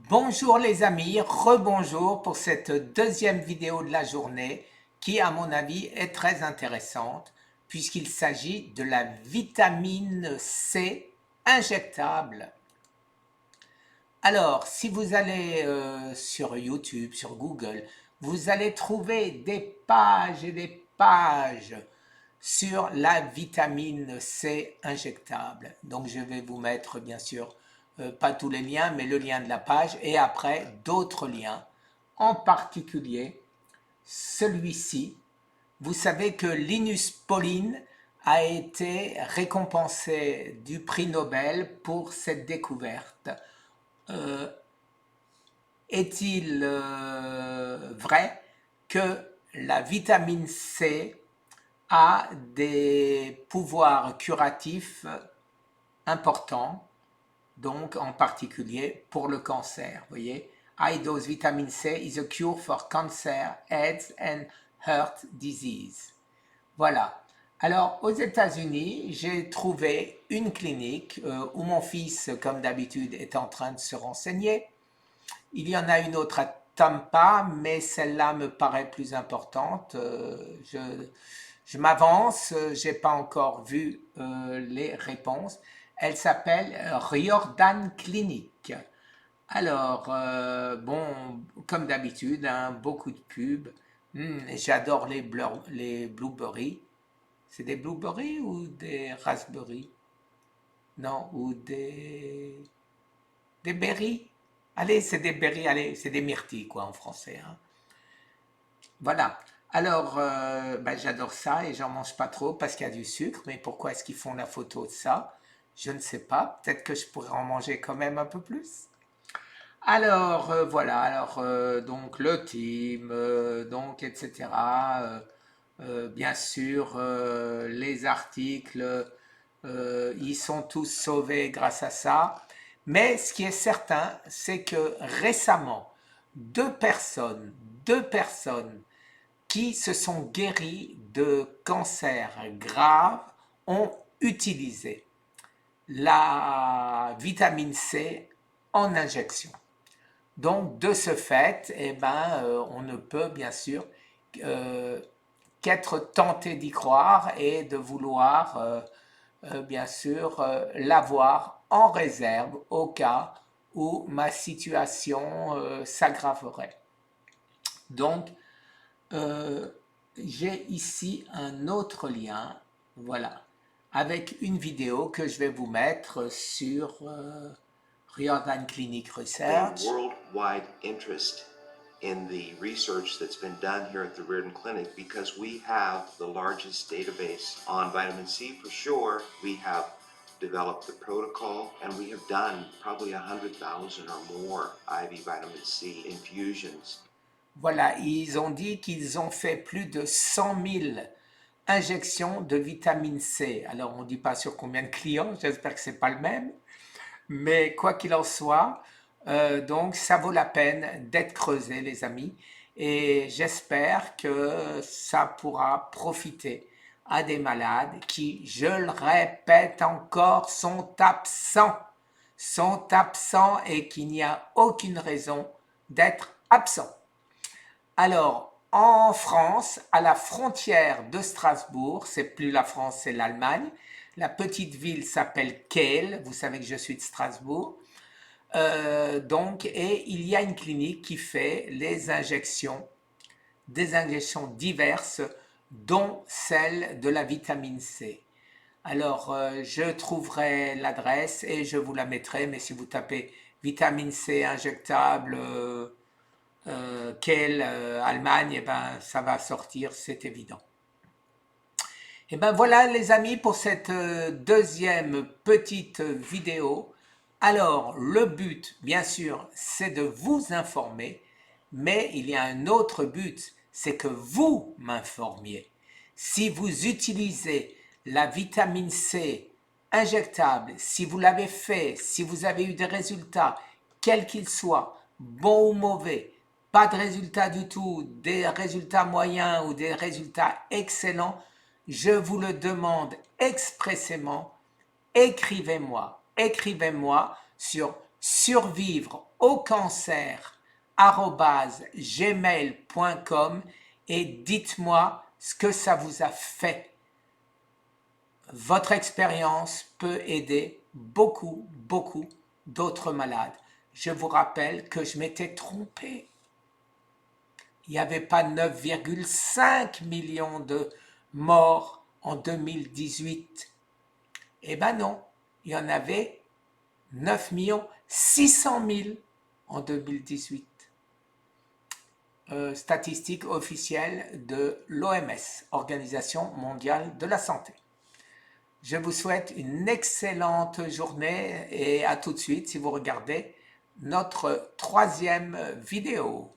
Bonjour les amis, rebonjour pour cette deuxième vidéo de la journée qui à mon avis est très intéressante puisqu'il s'agit de la vitamine C injectable. Alors si vous allez sur YouTube, sur Google, vous allez trouver des pages et des pages sur la vitamine C injectable. Donc je vais vous mettre bien sûr pas tous les liens, mais le lien de la page et après d'autres liens. En particulier celui-ci. Vous savez que Linus Pauling a été récompensé du prix Nobel pour cette découverte. Euh, Est-il vrai que la vitamine C a des pouvoirs curatifs importants, donc en particulier pour le cancer? Vous voyez, high dose vitamin C is a cure for cancer, AIDS and heart disease. Voilà. Alors, aux États-Unis, j'ai trouvé une clinique où mon fils, comme d'habitude, est en train de se renseigner. Il y en a une autre à Tampa, mais celle-là me paraît plus importante. Je m'avance, je n'ai pas encore vu les réponses. Elle s'appelle Riordan Clinic. Alors, bon, comme d'habitude, hein, beaucoup de pubs. J'adore les blueberries. C'est des blueberries ou des raspberries? Non, ou des berries. Allez, c'est des berries, allez, c'est des myrtilles, quoi, en français, hein. Voilà. Alors, ben, j'adore ça et j'en mange pas trop parce qu'il y a du sucre. Mais pourquoi est-ce qu'ils font la photo de ça? Je ne sais pas. Peut-être que je pourrais en manger quand même un peu plus. Alors, voilà. Alors, donc, le team, donc, etc. Bien sûr, les articles, ils sont tous sauvés grâce à ça. Mais ce qui est certain, c'est que récemment, deux personnes qui se sont guéries de cancer grave ont utilisé la vitamine C en injection. Donc, de ce fait, eh ben, on ne peut bien sûr euh, qu'être tenté d'y croire et de vouloir, bien sûr, l'avoir en réserve au cas où ma situation s'aggraverait. Donc, euh, j'ai ici un autre lien, voilà, avec une vidéo que je vais vous mettre sur Riordan Clinic Research. Worldwide interest in the research that's been done here at the Reardon Clinic because we have the largest database on vitamin C for sure. We have developed the protocol and we have done probably 100,000 or more IV vitamin C infusions. Voilà, ils ont dit qu'ils ont fait plus de 100 000 injections de vitamine C. Alors, on ne dit pas sur combien de clients, j'espère que ce n'est pas le même. Mais quoi qu'il en soit, donc ça vaut la peine d'être creusé, les amis. Et j'espère que ça pourra profiter à des malades qui, je le répète encore, sont absents. Sont absents et qu'il n'y a aucune raison d'être absent. Alors, en France, à la frontière de Strasbourg, c'est plus la France, c'est l'Allemagne. La petite ville s'appelle Kehl. Vous savez que je suis de Strasbourg. Donc, et il y a une clinique qui fait les injections, des injections diverses, dont celle de la vitamine C. Alors, je trouverai l'adresse et je vous la mettrai, mais si vous tapez vitamine C injectable, quelle Allemagne, eh ben, ça va sortir, c'est évident. Et ben voilà les amis pour cette deuxième petite vidéo. Alors le but bien sûr c'est de vous informer, mais il y a un autre but, c'est que vous m'informiez. Si vous utilisez la vitamine C injectable, si vous l'avez fait, si vous avez eu des résultats, quels qu'ils soient, bons ou mauvais, pas de résultats du tout, des résultats moyens ou des résultats excellents, je vous le demande expressément, écrivez-moi sur survivre au cancer@gmail.com et dites-moi ce que ça vous a fait. Votre expérience peut aider beaucoup d'autres malades. Je vous rappelle que je m'étais trompé. Il n'y avait pas 9,5 millions de morts en 2018. Eh ben non, il y en avait 9 600 000 en 2018. Statistiques officielles de l'OMS, Organisation mondiale de la santé. Je vous souhaite une excellente journée et à tout de suite si vous regardez notre 3e vidéo.